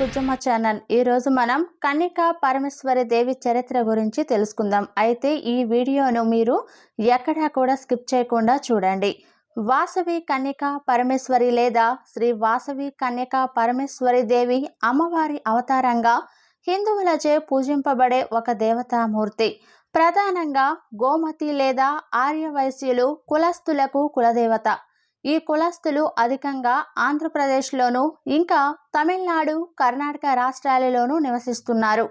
కుజమ్మ channel. ఈ రోజు మనం కన్యకా పరమేశ్వరి దేవి చరిత్ర గురించి తెలుసుకుందాం. అయితే ఈ వీడియోను మీరు ఎక్కడా కూడా స్కిప్ చేయకుండా చూడండి. వాసవి కన్యకా పరమేశ్వరి లేదా శ్రీ వాసవి కన్యకా పరమేశ్వరి దేవి అమ్మవారి అవతారంగా హిందువులచే పూజింపబడే ఒక దేవతామూర్తి. ప్రధానంగా గోమతి లేదా ఆర్యవైశ్యులు కులస్తులకు కులదేవత. ఈ కులస్తులు అధికంగా ఆంధ్రప్రదేశ్లోను ఇంకా తమిళనాడు, కర్ణాటక రాష్ట్రాలలోనూ నివసిస్తున్నారు.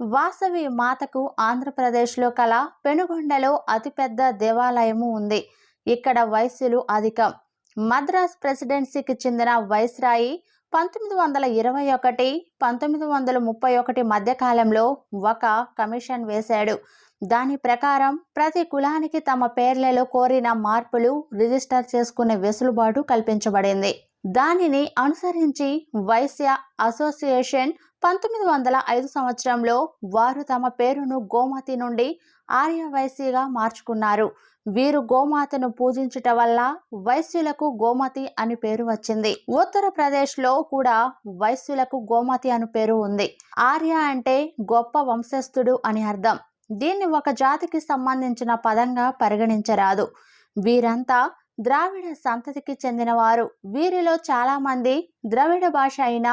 వాసవి మాతకు ఆంధ్రప్రదేశ్లో కల పెనుగొండలో అతిపెద్ద దేవాలయము ఉంది. ఇక్కడ వైశ్యులు అధికం. మద్రాస్ ప్రెసిడెన్సీకి చెందిన వైస్రాయి 1921, 1931 మధ్యకాలంలో ఒక కమిషన్ వేశాడు. దాని ప్రకారం ప్రతి కులానికి తమ పేర్లలో కోరిన మార్పులు రిజిస్టర్ చేసుకునే వెసులుబాటు కల్పించబడింది. దానిని అనుసరించి వైశ్య అసోసియేషన్ 1905 సంవత్సరంలో వారు తమ పేరును గోమతి నుండి ఆర్యవైశ్యగా మార్చుకున్నారు. వీరు గోమాతను పూజించుట వల్ల వైశ్యులకు గోమతి అని పేరు వచ్చింది. ఉత్తరప్రదేశ్లో కూడా వైశ్యులకు గోమతి అని పేరు ఉంది. ఆర్య అంటే గొప్ప వంశస్థుడు అని అర్థం. దీన్ని ఒక జాతికి సంబంధించిన పదంగా పరిగణించరాదు. వీరంతా ద్రావిడ సంతతికి చెందినవారు. వీరిలో చాలా మంది ద్రవిడ భాష అయిన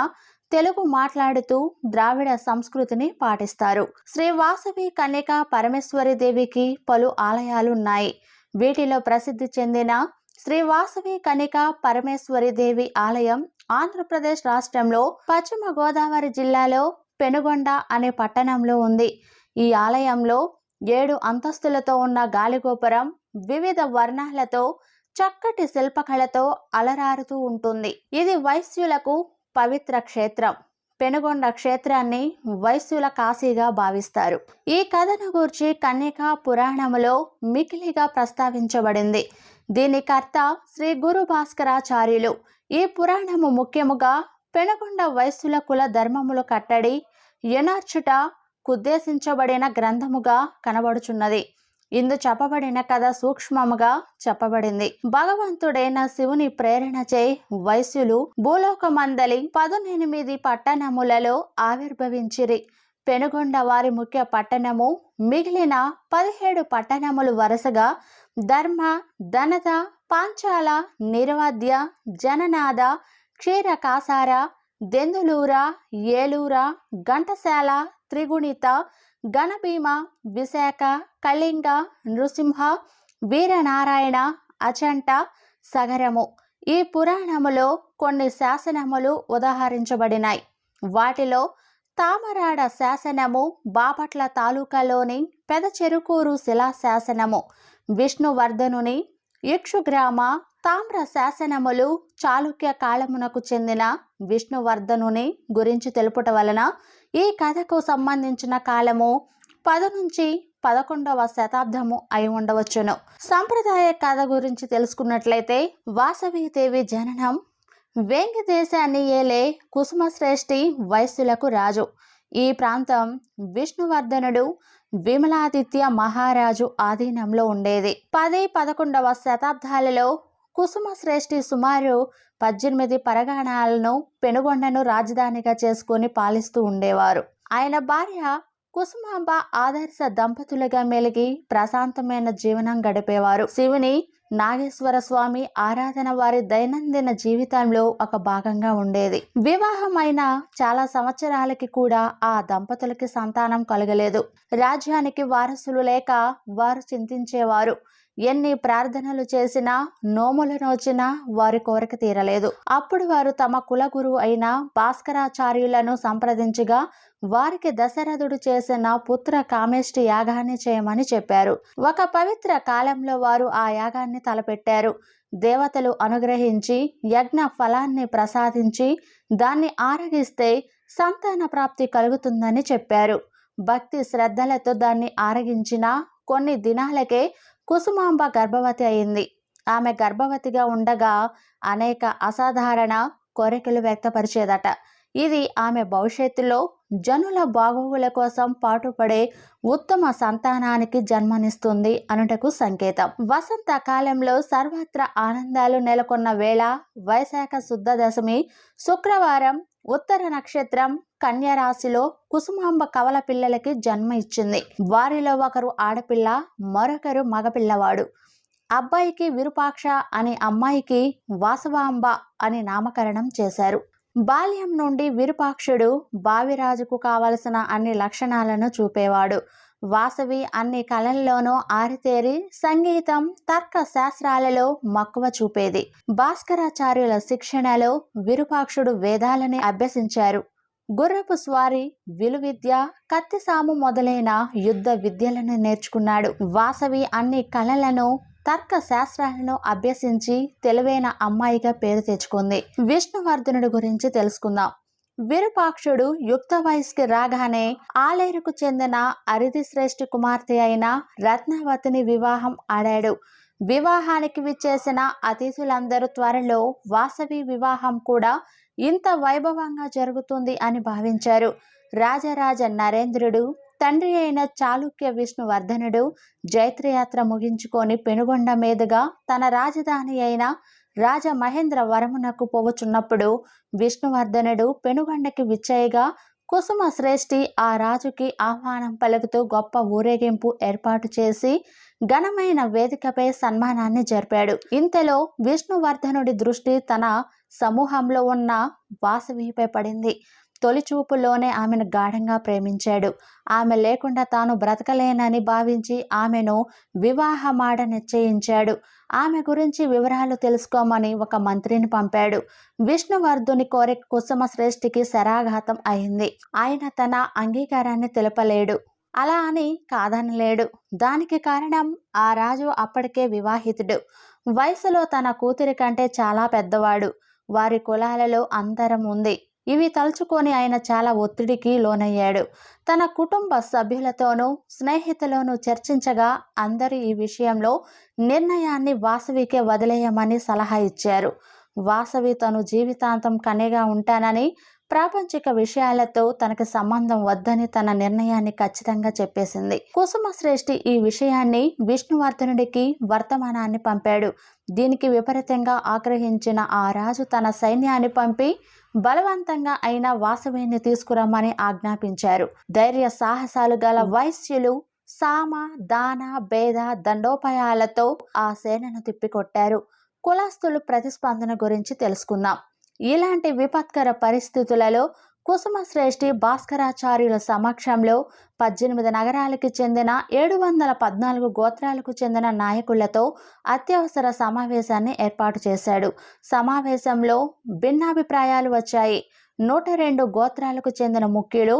తెలుగు మాట్లాడుతూ ద్రావిడ సంస్కృతిని పాటిస్తారు. శ్రీ వాసవి కన్యకా పరమేశ్వరి దేవికి పలు ఆలయాలున్నాయి. వీటిలో ప్రసిద్ధి చెందిన శ్రీ వాసవి కన్యకా పరమేశ్వరి దేవి ఆలయం ఆంధ్రప్రదేశ్ రాష్ట్రంలో పశ్చిమ గోదావరి జిల్లాలో పెనుగొండ అనే పట్టణంలో ఉంది. ఈ ఆలయంలో 7 అంతస్తులతో ఉన్న గాలిగోపురం వివిధ వర్ణాలతో చక్కటి శిల్పకళతో అలరారుతూ ఉంటుంది. ఇది వైశ్యులకు పవిత్ర క్షేత్రం. పెనుగొండ క్షేత్రాన్ని వైశ్యుల కాశీగా భావిస్తారు. ఈ కథను గూర్చి కన్యకా పురాణములో మికిలిగా ప్రస్తావించబడింది. దీని కర్త శ్రీ గురు భాస్కరాచార్యులు. ఈ పురాణము ముఖ్యముగా పెనుగొండ వైశ్యుల కుల ధర్మములు కట్టడి ఎనర్చుట కుద్దేశించబడిన గ్రంథముగా కనబడుచున్నది. ఇందు చెప్పబడిన కథ సూక్ష్మముగా చెప్పబడింది. భగవంతుడైన శివుని ప్రేరణచే వైశ్యులు భూలోకమందలి 18 పట్టణములలో ఆవిర్భవించిరి. పెనుగొండ వారి ముఖ్య పట్టణము. మిగిలిన 17 పట్టణములు వరుసగా ధర్మ, ధనద, పాంచాల, నిర్వాద్య, జననాద, క్షీరకాసార, దెందులూర, ఏలూర, ఘంటసాల, త్రిగుణిత, గణభీమ, విశాఖ, కళింగ, నృసింహ, వీరనారాయణ, అచంట, సగరము. ఈ పురాణములో కొన్ని శాసనములు ఉదాహరించబడినాయి. వాటిలో తామరాడ శాసనము, బాపట్ల తాలూకాలోని పెదచెరుకూరు శిలాశాసనము, విష్ణువర్ధనుని ఇక్షుగ్రామ తామ్ర శాసనములు చాళుక్య కాలమునకు చెందిన విష్ణువర్ధనుని గురించి తెలుపుట వలన ఈ కథకు సంబంధించిన కాలము 10 నుంచి 11వ శతాబ్దము అయి ఉండవచ్చును. సంప్రదాయ కథ గురించి తెలుసుకున్నట్లయితే వాసవీదేవి జననం వేంగి దేశాన్ని ఏలే కుసుమశ్రేష్ఠి వైశ్యులకు రాజు. ఈ ప్రాంతం విష్ణువర్ధనుడు విమలాదిత్య మహారాజు ఆధీనంలో ఉండేది. 10-11వ శతాబ్దాలలో కుసుమశ్రేష్ఠి సుమారు 18 పరగణాలను పెనుగొండను రాజధానిగా చేసుకుని పాలిస్తూ ఉండేవారు. ఆయన భార్య కుసుమాంబ ఆదర్శ దంపతులుగా మెలిగి ప్రశాంతమైన జీవనం గడిపేవారు. శివుని, నాగేశ్వర స్వామి ఆరాధన వారి దైనందిన జీవితంలో ఒక భాగంగా ఉండేది. వివాహమైన చాలా సంవత్సరాలకి కూడా ఆ దంపతులకి సంతానం కలగలేదు. రాజ్యానికి వారసులు లేక వారు చింతించేవారు. ఎన్ని ప్రార్థనలు చేసినా, నోములు నోచినా వారి కోరిక తీరలేదు. అప్పుడు వారు తమ కులగురువు అయిన భాస్కరాచార్యులను సంప్రదించగా వారికి దశరథుడు చేసిన పుత్ర కామేష్టి యాగాన్ని చేయమని చెప్పారు. ఒక పవిత్ర కాలంలో వారు ఆ యాగాన్ని తలపెట్టారు. దేవతలు అనుగ్రహించి యజ్ఞ ఫలాన్ని ప్రసాదించి దాన్ని ఆరగిస్తే సంతాన ప్రాప్తి కలుగుతుందని చెప్పారు. భక్తి శ్రద్ధలతో దాన్ని ఆరగించిన కొన్ని దినాలకే కుసుమాంబ గర్భవతి అయింది. ఆమె గర్భవతిగా ఉండగా అనేక అసాధారణ కోరికలు వ్యక్తపరిచేదట. ఇది ఆమె భవిష్యత్తులో జనుల బాగోగుల కోసం పాటుపడే ఉత్తమ సంతానానికి జన్మనిస్తుంది అనుటకు సంకేతం. వసంత కాలంలో సర్వత్ర ఆనందాలు నెలకొన్న వేళ వైశాఖ శుద్ధ దశమి శుక్రవారం ఉత్తర నక్షత్రం కన్య రాశిలో కుసుమాంబ కవల పిల్లలకి జన్మ ఇచ్చింది. వారిలో ఒకరు ఆడపిల్ల, మరొకరు మగపిల్లవాడు. అబ్బాయికి విరూపాక్ష అని, అమ్మాయికి వాసవాంబ అని నామకరణం చేశారు. బాల్యం నుండి విరూపాక్షుడు భావిరాజుకు కావలసిన అన్ని లక్షణాలను చూపేవాడు. వాసవి అన్ని కళల్లోనూ ఆరితేరి సంగీతం, తర్క శాస్త్రాలలో మక్కువ చూపేది. భాస్కరాచార్యుల శిక్షణలో విరూపాక్షుడు వేదాలని అభ్యసించారు. గుర్రపు స్వారీ, విలువిద్య, కత్తిసాము మొదలైన యుద్ధ విద్యలను నేర్చుకున్నాడు. వాసవి అన్ని కళలను, తర్క శాస్త్రాలను అభ్యసించి తెలివైన అమ్మాయిగా పేరు తెచ్చుకుంది. విష్ణువర్ధనుడి గురించి తెలుసుకుందాం. విరూపాక్షుడు యుక్త వయస్సుకి రాగానే ఆలేరుకు చెందిన అరిధిశ్రేష్ఠి కుమార్తె అయిన రత్నావతిని వివాహం ఆడాడు. వివాహానికి విచ్చేసిన అతిథులందరూ త్వరలో వాసవి వివాహం కూడా ఇంత వైభవంగా జరుగుతుంది అని భావించారు. రాజరాజ నరేంద్రుడు తండ్రి అయిన చాళుక్య విష్ణువర్ధనుడు జైత్రయాత్ర ముగించుకొని పెనుగొండ మీదుగా తన రాజధాని అయిన రాజమహేంద్రవరమునకు పోవచున్నప్పుడు విష్ణువర్ధనుడు పెనుగొండకి విచ్చేయగా కుసుమ శ్రేష్ఠి ఆ రాజుకి ఆహ్వానం పలుకుతూ గొప్ప ఊరేగింపు ఏర్పాటు చేసి ఘనమైన వేదికపై సన్మానాన్ని జరిపాడు. ఇంతలో విష్ణువర్ధనుడి దృష్టి తన సమూహంలో ఉన్న వాసవిపై పడింది. తొలి చూపులోనే ఆమెను గాఢంగా ప్రేమించాడు. ఆమె లేకుండా తాను బ్రతకలేనని భావించి ఆమెను వివాహమాడ నిశ్చయించాడు. ఆమె గురించి వివరాలు తెలుసుకోమని ఒక మంత్రిని పంపాడు. విష్ణువర్ధుని కోరిక కుసుమ శ్రేష్ఠికి శరాఘాతం అయింది. ఆయన తన అంగీకారాన్ని తెలపలేడు, అలా అని కాదనలేడు. దానికి కారణం ఆ రాజు అప్పటికే వివాహితుడు. వయసులో తన కూతురి కంటే చాలా పెద్దవాడు. వారి కులాలలో అంతరం ఉంది. ఇవి తలుచుకొని ఆయన చాలా ఒత్తిడికి లోనయ్యాడు. తన కుటుంబ సభ్యులతోనూ స్నేహితులతోనూ చర్చించగా అందరూ ఈ విషయంలో నిర్ణయాన్ని వాసవికే వదిలేయమని సలహా ఇచ్చారు. వాసవి తను జీవితాంతం కన్యగా ఉంటానని, ప్రాపంచిక విషయాలతో తనకు సంబంధం వద్దని తన నిర్ణయాన్ని ఖచ్చితంగా చెప్పేసింది. కుసుమ శ్రేష్ఠి ఈ విషయాన్ని విష్ణువర్ధనుడికి వర్తమానాన్ని పంపాడు. దీనికి విపరీతంగా ఆగ్రహించిన ఆ రాజు తన సైన్యాన్ని పంపి బలవంతంగా అయిన వాసవిని తీసుకురమ్మని ఆజ్ఞాపించారు. ధైర్య సాహసాలు గల వైశ్యులు సామ, దాన, భేద, దండోపాయాలతో ఆ సేనను తిప్పికొట్టారు. కులస్తులు ప్రతిస్పందన గురించి తెలుసుకుందాం. ఇలాంటి విపత్కర పరిస్థితులలో కుసుమ శ్రేష్ఠి భాస్కరాచార్యుల సమక్షంలో 18 నగరాలకి చెందిన 714 గోత్రాలకు చెందిన నాయకులతో అత్యవసర సమావేశాన్ని ఏర్పాటు చేశాడు. సమావేశంలో భిన్నాభిప్రాయాలు వచ్చాయి. 102 గోత్రాలకు చెందిన ముఖ్యులు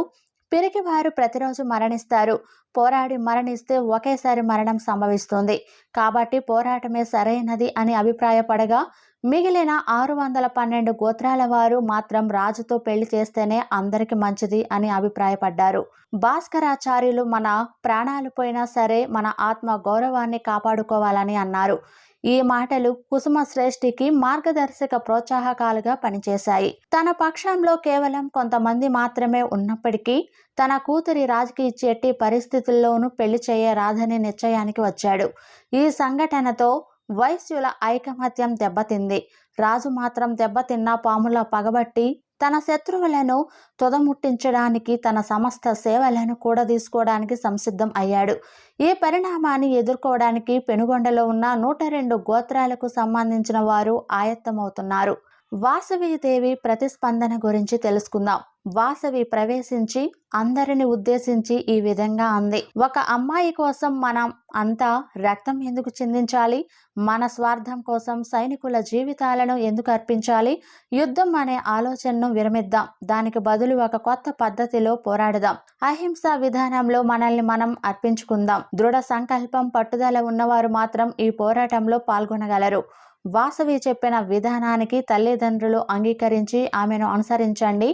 పిరికివారు ప్రతిరోజు మరణిస్తారు. పోరాడి మరణిస్తే ఒకేసారి మరణం సంభవిస్తుంది. కాబట్టి పోరాటమే సరైనది అని అభిప్రాయపడగా మిగిలిన 612 గోత్రాల వారు మాత్రం రాజుతో పెళ్లి చేస్తేనే అందరికి మంచిది అని అభిప్రాయపడ్డారు. భాస్కరాచార్యులు మన ప్రాణాలు పోయినా సరే మన ఆత్మ గౌరవాన్ని కాపాడుకోవాలని అన్నారు. ఈ మాటలు కుసుమ శ్రేష్ఠికి మార్గదర్శక ప్రోత్సాహకాలుగా పనిచేశాయి. తన పక్షంలో కేవలం కొంతమంది మాత్రమే ఉన్నప్పటికీ తన కూతురి రాజుకి ఎట్టి పరిస్థితుల్లోనూ పెళ్లి చేయరాదని నిశ్చయానికి వచ్చాడు. ఈ సంఘటనతో వైశ్యుల ఐకమత్యం దెబ్బతింది. రాజు మాత్రం దెబ్బతిన్న పాముల పగబట్టి తన శత్రువులను తుదముట్టించడానికి తన సమస్త సేవలను కూడా తీసుకోవడానికి సంసిద్ధం అయ్యాడు. ఈ పరిణామాన్ని ఎదుర్కోవడానికి పెనుగొండలో ఉన్న 102 గోత్రాలకు సంబంధించిన వారు ఆయత్తమవుతున్నారు. వాసవీదేవి ప్రతిస్పందన గురించి తెలుసుకుందాం. వాసవి ప్రవేశించి అందరిని ఉద్దేశించి ఈ విధంగా అంది. ఒక అమ్మాయి కోసం మనం అంతా రక్తం ఎందుకు చిందించాలి? మన స్వార్థం కోసం సైనికుల జీవితాలను ఎందుకు అర్పించాలి? యుద్ధం అనే ఆలోచనను విరమిద్దాం. దానికి బదులు ఒక కొత్త పద్ధతిలో పోరాడదాం. అహింసా విధానంలో మనల్ని మనం అర్పించుకుందాం. దృఢ సంకల్పం, పట్టుదల ఉన్నవారు మాత్రం ఈ పోరాటంలో పాల్గొనగలరు. వాసవి చెప్పిన విధానానికి తల్లిదండ్రులు అంగీకరించి ఆమెను అనుసరించండి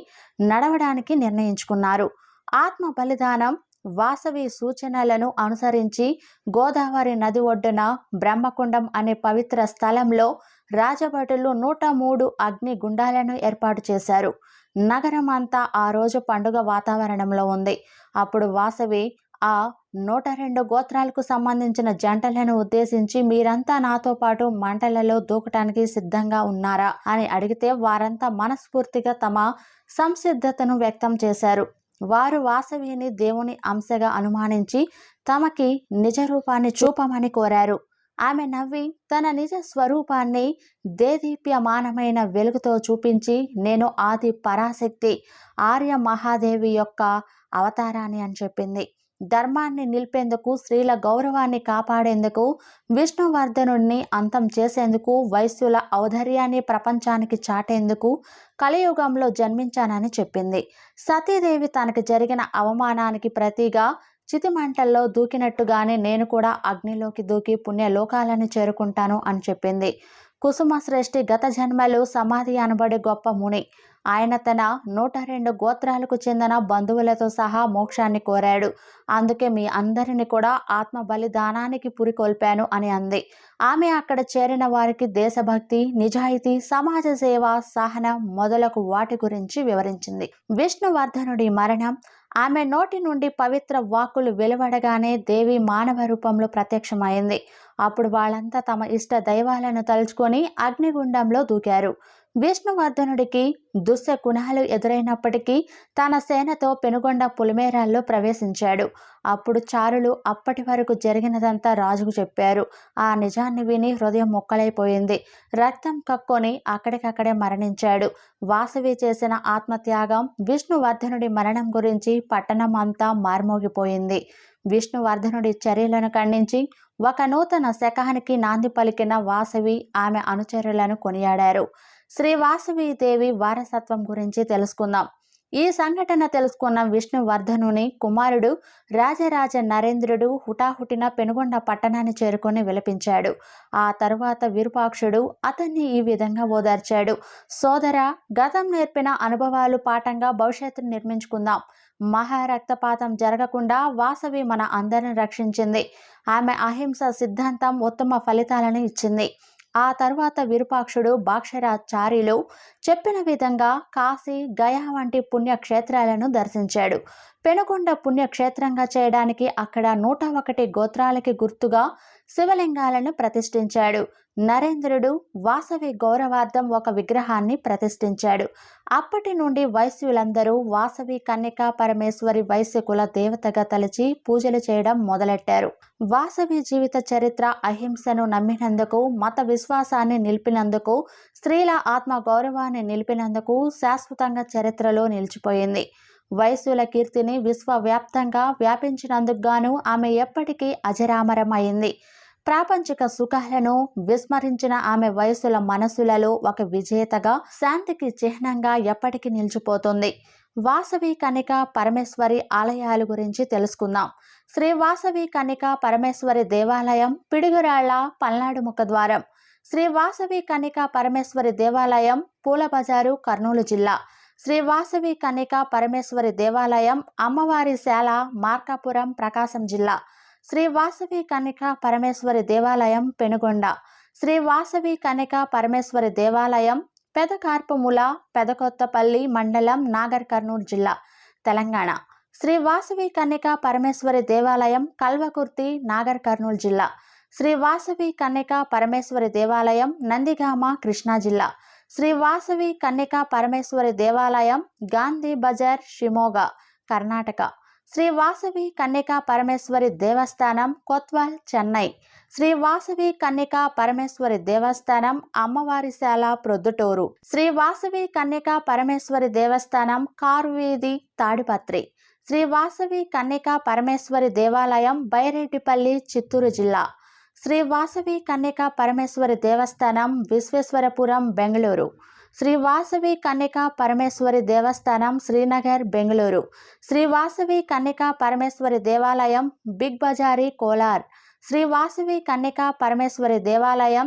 నడవడానికి నిర్ణయించుకున్నారు. ఆత్మ బలిదానం వాసవి సూచనలను అనుసరించి గోదావరి నది ఒడ్డున బ్రహ్మకుండం అనే పవిత్ర స్థలంలో రాజభటులు 103 అగ్ని గుండాలను ఏర్పాటు చేశారు. నగరం అంతా ఆ రోజు పండుగ వాతావరణంలో ఉంది. అప్పుడు వాసవి ఆ 102 గోత్రాలకు సంబంధించిన జంటలను ఉద్దేశించి మీరంతా నాతో పాటు మంటలలో దూకటానికి సిద్ధంగా ఉన్నారా అని అడిగితే వారంతా మనస్ఫూర్తిగా తమ సంసిద్ధతను వ్యక్తం చేశారు. వారు వాసవిని దేవుని అంశగా అనుమానించి తమకి నిజ రూపాన్ని చూపమని కోరారు. ఆమె నవ్వి తన నిజ స్వరూపాన్ని దేదీప్యమానమైన వెలుగుతో చూపించి, నేను ఆది పరాశక్తి ఆర్య మహాదేవి యొక్క అవతారాన్ని అని చెప్పింది. ధర్మాన్ని నిలిపేందుకు, స్త్రీల గౌరవాన్ని కాపాడేందుకు, విష్ణువర్ధనుడిని అంతం చేసేందుకు, వైశ్యుల ఔదార్యాన్ని ప్రపంచానికి చాటేందుకు కలియుగంలో జన్మించానని చెప్పింది. సతీదేవి తనకు జరిగిన అవమానానికి ప్రతిగా చితిమంటల్లో దూకినట్టుగానే నేను కూడా అగ్నిలోకి దూకి పుణ్యలోకాలను చేరుకుంటాను అని చెప్పింది. కుసుమశ్రేష్ఠి గత జన్మలో సమాధి అనబడే గొప్ప ముని. ఆయన తన 102 గోత్రాలకు చెందిన బంధువులతో సహా మోక్షాన్ని కోరాడు. అందుకే మీ అందరిని కూడా ఆత్మ బలిదానానికి పురికొల్పాను అని అంది. ఆమె అక్కడ చేరిన వారికి దేశభక్తి, నిజాయితీ, సమాజ సేవ, సహనం మొదలగు వాటి గురించి వివరించింది. విష్ణువర్ధనుడి మరణం, ఆమె నోటి నుండి పవిత్ర వాక్కులు వెలువడగానే దేవి మానవ రూపంలో ప్రత్యక్షమైంది. అప్పుడు వాళ్ళంతా తమ ఇష్ట దైవాలను తలుచుకొని అగ్నిగుండంలో దూకారు. విష్ణువర్ధనుడికి దుశ్శకునాలు ఎదురైనప్పటికీ తన సేనతో పెనుగొండ పులిమేరాల్లో ప్రవేశించాడు. అప్పుడు చారులు అప్పటి వరకు జరిగినదంతా రాజుకు చెప్పారు. ఆ నిజాన్ని విని హృదయం మొక్కలైపోయింది. రక్తం కక్కొని అక్కడికక్కడే మరణించాడు. వాసవి చేసిన ఆత్మత్యాగం, విష్ణువర్ధనుడి మరణం గురించి పట్టణం అంతా మార్మోగిపోయింది. విష్ణువర్ధనుడి చర్యలను ఖండించి ఒక నూతన శకానికి నాంది పలికిన వాసవి ఆమె అనుచరులను కొనియాడారు. శ్రీ వాసవీదేవి వారసత్వం గురించి తెలుసుకుందాం. ఈ సంఘటన తెలుసుకున్న విష్ణువర్ధనుని కుమారుడు రాజరాజ నరేంద్రుడు హుటాహుటిన పెనుగొండ పట్టణాన్ని చేరుకొని విలపించాడు. ఆ తరువాత విరూపాక్షుడు అతన్ని ఈ విధంగా ఓదార్చాడు. సోదరా, గతం నేర్పిన అనుభవాలు పాఠంగా భవిష్యత్తును నిర్మించుకుందాం. మహారక్తపాతం జరగకుండా వాసవి మన అందరిని రక్షించింది. ఆమె అహింస సిద్ధాంతం ఉత్తమ ఫలితాలను ఇచ్చింది. ఆ తరువాత విరూపాక్షుడు భాక్షరాచార్యులు చెప్పిన విధంగా కాశీ, గయా వంటి పుణ్యక్షేత్రాలను దర్శించాడు. పెనుగొండ పుణ్యక్షేత్రంగా చేయడానికి అక్కడ 101 గోత్రాలకి గుర్తుగా శివలింగాలను ప్రతిష్ఠించాడు. నరేంద్రుడు వాసవి గౌరవార్థం ఒక విగ్రహాన్ని ప్రతిష్ఠించాడు. అప్పటి నుండి వైశ్యులందరూ వాసవి కన్యకా పరమేశ్వరి వైశ్యకుల దేవతగా తలచి పూజలు చేయడం మొదలెట్టారు. వాసవి జీవిత చరిత్ర అహింసను నమ్మినందుకు, మత విశ్వాసాన్ని నిలిపినందుకు, స్త్రీల ఆత్మ గౌరవాన్ని నిలిపినందుకు శాశ్వతంగా చరిత్రలో నిలిచిపోయింది. వైశ్యుల కీర్తిని విశ్వవ్యాప్తంగా వ్యాపించినందుకు గాను ఆమె ఎప్పటికీ అజరామరమైంది. ప్రాపంచిక సుఖాలను విస్మరించిన ఆమె వయసుల మనసులలో ఒక విజేతగా, శాంతికి చిహ్నంగా ఎప్పటికీ నిలిచిపోతుంది. వాసవి కన్యకా పరమేశ్వరి ఆలయాల గురించి తెలుసుకుందాం. శ్రీ వాసవి కన్యకా పరమేశ్వరి దేవాలయం, పిడుగురాళ్ల, పల్నాడు ముఖద్వారం. శ్రీ వాసవి కన్యకా పరమేశ్వరి దేవాలయం, పూలబజారు, కర్నూలు జిల్లా. శ్రీ వాసవి కన్యకా పరమేశ్వరి దేవాలయం, అమ్మవారి శాల, మార్కాపురం, ప్రకాశం జిల్లా. శ్రీ వాసవి కన్యకా పరమేశ్వరి దేవాలయం, పెనుగొండ. శ్రీ వాసవి కన్యకా పరమేశ్వరి దేవాలయం, పెదకార్పుముల, పెదకొత్తపల్లి మండలం, నాగర్ కర్నూలు జిల్లా, తెలంగాణ. శ్రీ వాసవి కన్యకా పరమేశ్వరి దేవాలయం, కల్వకుర్తి, నాగర్ కర్నూలు జిల్లా. శ్రీ వాసవి కన్యకా పరమేశ్వరి దేవాలయం, నందిగామ, కృష్ణా జిల్లా. శ్రీ వాసవి కన్యకా పరమేశ్వరి దేవాలయం, గాంధీ బజార్, షిమోగా, కర్ణాటక. శ్రీ వాసవి కన్యకా పరమేశ్వరి దేవస్థానం, కొత్వాల్, చెన్నై. శ్రీ వాసవి కన్యకా పరమేశ్వరి దేవస్థానం, అమ్మవారి శాల, ప్రొద్దుటూరు. శ్రీ వాసవి కన్యకా పరమేశ్వరి దేవస్థానం, కారువీధి, తాడిపత్రి. శ్రీ వాసవి కన్యకా పరమేశ్వరి దేవాలయం, బైరెడ్డిపల్లి, చిత్తూరు జిల్లా. శ్రీ వాసవి కన్యకా పరమేశ్వరి దేవస్థానం, విశ్వేశ్వరపురం, బెంగళూరు. శ్రీ వాసవి కన్యకా పరమేశ్వరి దేవస్థానం, శ్రీనగర్, బెంగళూరు. శ్రీ వాసవి కన్యకా పరమేశ్వరి దేవాలయం, బిగ్ బజారి, కోలార్. శ్రీ వాసవి కన్యకా పరమేశ్వరి దేవాలయం,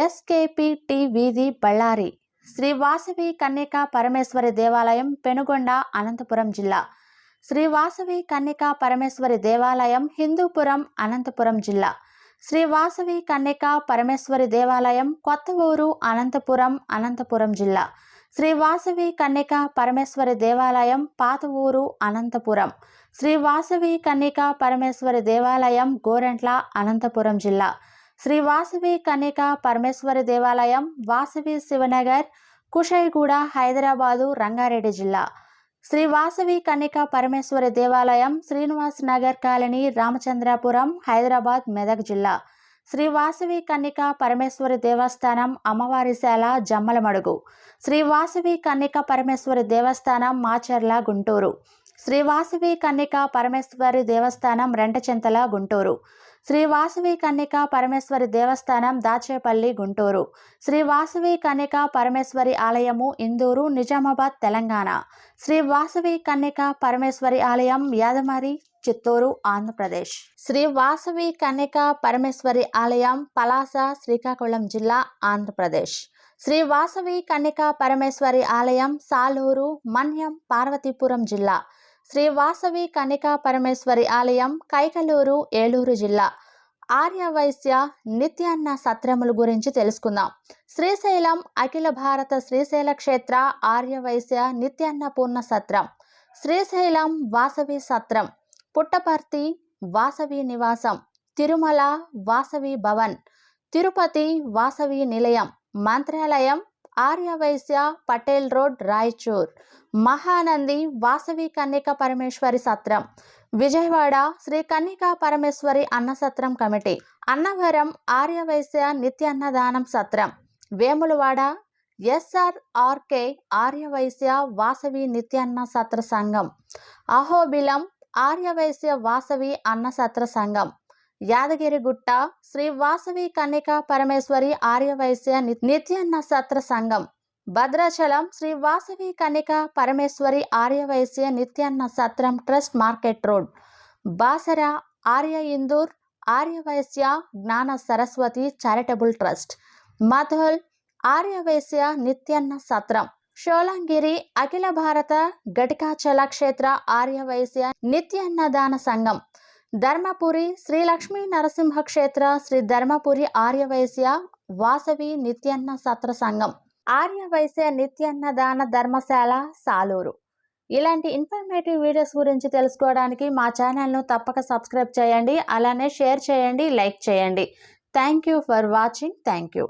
ఎస్కేపిటి వీధి, బళ్ళారి. శ్రీ వాసవి కన్యకా పరమేశ్వరి దేవాలయం, పెనుగొండ, అనంతపురం జిల్లా. శ్రీ వాసవి కన్యకా పరమేశ్వరి దేవాలయం, హిందూపురం, అనంతపురం జిల్లా. శ్రీ వాసవి కన్యకా పరమేశ్వరి దేవాలయం, కొత్త ఊరు, అనంతపురం, అనంతపురం జిల్లా. శ్రీ వాసవి కన్యకా పరమేశ్వరి దేవాలయం, పాత ఊరు, అనంతపురం. శ్రీ వాసవి కన్యకా పరమేశ్వరి దేవాలయం గోరంట్ల అనంతపురం జిల్లా. శ్రీ వాసవి కన్యకా పరమేశ్వరి దేవాలయం వాసవి శివనగర్ కుషైగూడ హైదరాబాదు రంగారెడ్డి జిల్లా. శ్రీ వాసవి కన్యకా పరమేశ్వరి దేవాలయం శ్రీనివాస్ నగర్ కాలనీ రామచంద్రాపురం హైదరాబాద్ మెదక్ జిల్లా. శ్రీ వాసవి కన్యకా పరమేశ్వరి దేవస్థానం అమ్మవారిశాల జమ్మలమడుగు. శ్రీ వాసవి కన్యకా పరమేశ్వరి దేవస్థానం మాచర్ల గుంటూరు. శ్రీ వాసవి కన్యకా పరమేశ్వరి దేవస్థానం రెంటచెంతల గుంటూరు. శ్రీ వాసవి కన్యకా పరమేశ్వరి దేవస్థానం దాచేపల్లి గుంటూరు. శ్రీ వాసవి కన్యకా పరమేశ్వరి ఆలయము ఇందూరు నిజామాబాద్ తెలంగాణ. శ్రీ వాసవి కన్యకా పరమేశ్వరి ఆలయం యాదమరి చిత్తూరు ఆంధ్రప్రదేశ్. శ్రీ వాసవి కన్యకా పరమేశ్వరి ఆలయం పలాస శ్రీకాకుళం జిల్లా ఆంధ్రప్రదేశ్. శ్రీ వాసవి కన్యకా పరమేశ్వరి ఆలయం సాలూరు మన్యం పార్వతీపురం జిల్లా. శ్రీ వాసవి కన్యకా పరమేశ్వరి ఆలయం కైకలూరు ఏలూరు జిల్లా. ఆర్యవైశ్య నిత్యాన్న సత్రముల గురించి తెలుసుకుందాం. శ్రీశైలం అఖిల భారత శ్రీశైల క్షేత్ర ఆర్యవైశ్య నిత్యాన్న పూర్ణ సత్రం, శ్రీశైలం వాసవి సత్రం, పుట్టపర్తి వాసవి నివాసం, తిరుమల వాసవి భవన్, తిరుపతి వాసవి నిలయం, మంత్రాలయం ఆర్యవైశ్య పటేల్ రోడ్ రాయచూర్, మహానంది వాసవి కన్యకా పరమేశ్వరి సత్రం, విజయవాడ శ్రీ కన్యకా పరమేశ్వరి అన్నసత్రం కమిటీ, అన్నవరం ఆర్యవైశ్య నిత్యాన్నదానం సత్రం, వేములవాడ SRRK ఆర్యవైశ్య వాసవి నిత్యాన్న సత్ర సంఘం, అహోబిలం ఆర్యవైశ్య వాసవి అన్న సత్ర సంఘం, యాదగిరిగుట్ట శ్రీ వాసవి కన్యకా పరమేశ్వరి ఆర్యవైశ్య నిత్యాన్న సత్ర సంఘం, భద్రాచలం శ్రీ వాసవి కన్యకా పరమేశ్వరి ఆర్యవైశ్య నిత్యాన్న సత్రం trust market road, Basara Arya Indur Aryavaishya Gnana Saraswati charitable trust, Madhul Aryavaishya నిత్యాన్న సత్రం, షోలంగిరి అఖిల భారత ఘటికాచల క్షేత్ర ఆర్యవైశ్య నిత్యాన్నదాన సంఘం, ధర్మపురి శ్రీ లక్ష్మీ నరసింహ క్షేత్ర శ్రీ ధర్మపురి ఆర్యవైశ్య వాసవి నిత్యాన్న సత్ర సంఘం, ఆర్యవైశ్య నిత్యాన్నదాన ధర్మశాల సాలూరు. ఇలాంటి ఇన్ఫర్మేటివ్ వీడియోస్ గురించి తెలుసుకోవడానికి మా ఛానల్ను తప్పక సబ్స్క్రైబ్ చేయండి. అలానే షేర్ చేయండి, లైక్ చేయండి. Thank you for watching. Thank you.